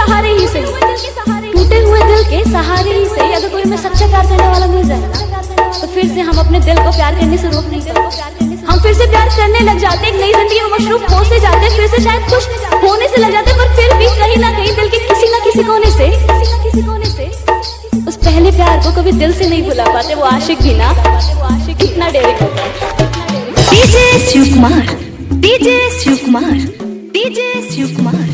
सहारे ही सही, टूटे हुए दिल के सहारे ही सही, अगर कोई हमें सच्चा प्यार करने वाला मिल जाए ना, तो फिर से हम अपने दिल को प्यार करने से रोक नहीं सकते। हम फिर से प्यार करने लग जाते, एक नई जिंदगी में मशरूफ हो से जाते, फिर से शायद खुश होने से लग जाते, पर फिर भी कहीं ना कहीं दिल के किसी ना किसी कोने से उस पहले प्यार को कभी दिल से नहीं भुला पाते। वो आशिक भी ना, कितना डेरिंग होता है। DJ Shiv Kumar, DJ Shiv Kumar, DJ Shiv Kumar.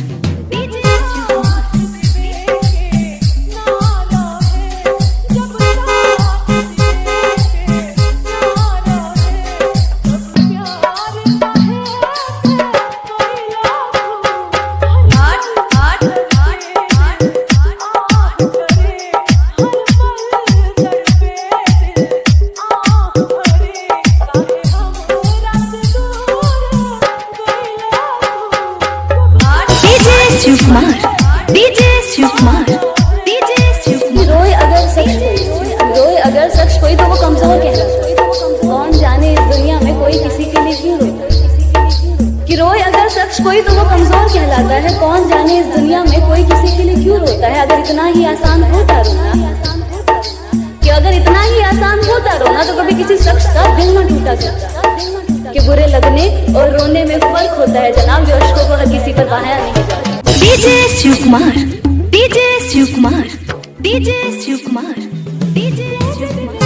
Shiv Kumar, DJ Shiv Kumar, DJ Shiv Kumar. रोए अगर शख्स कोई तो वो कमजोर कहलाता है। कौन जाने इस दुनिया में कोई किसी के लिए क्यों रोता, कि रोए अगर शख्स कोई तो वो कमजोर कहलाता है। कौन जाने इस दुनिया में कोई किसी के लिए क्यों रोता है। अगर इतना ही आसान होता रोना, कि अगर इतना ही आसान होता रोना, तो कभी किसी शख्स का दिल न टूटा जाता। कि बुरे लगने और रोने में फर्क होता है जनाब, जो अश्कों को हर किसी पर बहाया नहीं जाता। DJ Shiv Kumar, DJ Shiv Kumar, DJ Shiv Kumar, DJ Shiv Kumar.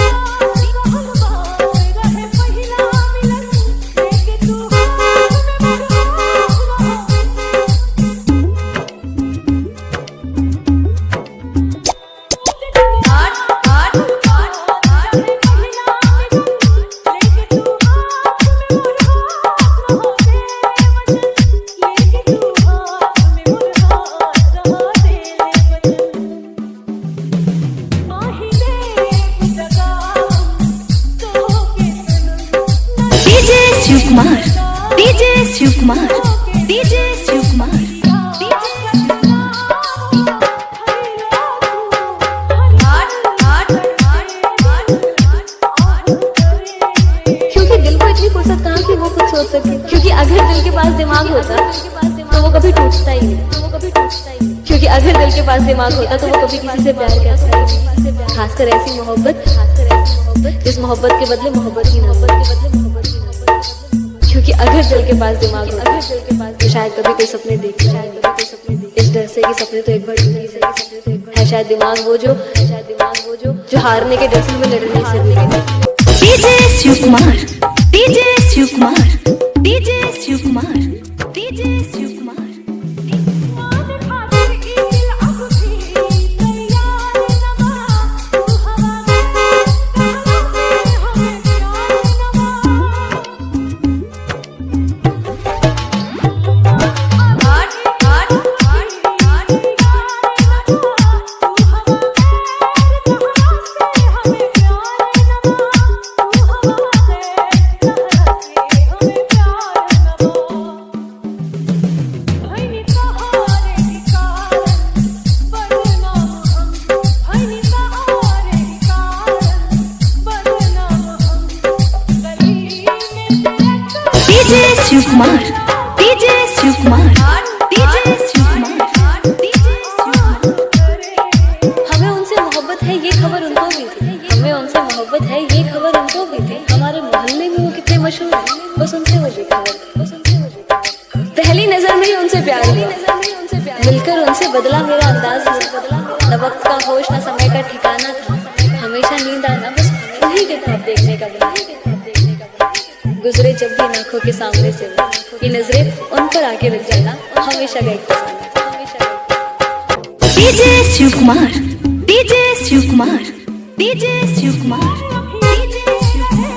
Shiv Kumar, DJ Shiv Kumar, DJ Shiv Kumar, क्योंकि दिल को इतनी फुर्सत कहाँ कि वो कुछ सोच सके। क्योंकि अगर दिल के पास दिमाग होता तो वो कभी टूटता ही नहीं। क्योंकि अगर दिल के पास दिमाग होता तो वो कभी किसी से प्यार करता ही नहीं। खासकर ऐसी मोहब्बत जिस मोहब्बत के बदले मोहब्बत ही ना। क्योंकि अगर दिल के पास दिमाग होता तो शायद कभी कोई सपने देखता, इस डर से कि सपने तो एक बार है। शायद दिमाग वो जो हारने के डर से हमें लड़ने से भी। DJ Shiv Kumar, DJ Shiv Kumar, DJ Shiv Kumar, DJ Shiv Kumar. DJ Shiv Kumar, DJ Shiv Kumar, DJ Shiv Kumar, DJ Shiv Kumar. हमें उनसे मोहब्बत है ये खबर उनको भी थी, हमें उनसे मोहब्बत है ये खबर उनको भी थी। हमारे मोहल्ले में वो कितने मशहूर हैं, बस उनसे मुझे खबर। पहली नजर में ही उनसे प्यार हुआ, मिलकर उनसे बदला मेरा अंदाज हुआ। न वक्त का होश न समय का ठिकाना था, हमेशा नींद आना बस उन्हीं के ख्वाब देखने का बना। गुजरे जब भी आंखों के सामने से वो, ये नजरें उन पर आके लग जाना हमेशा का एक DJ Shiv Kumar, DJ Shiv Kumar, DJ Shiv Kumar, DJ Shiv Kumar.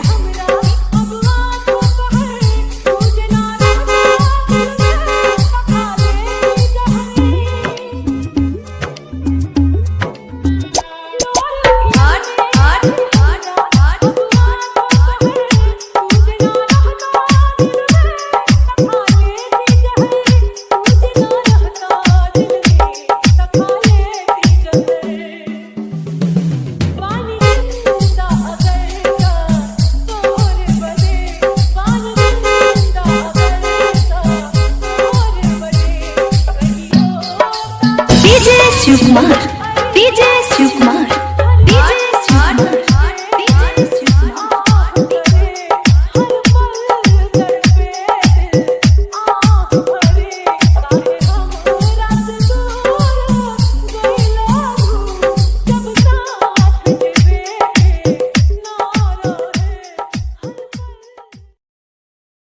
Shiv Kumar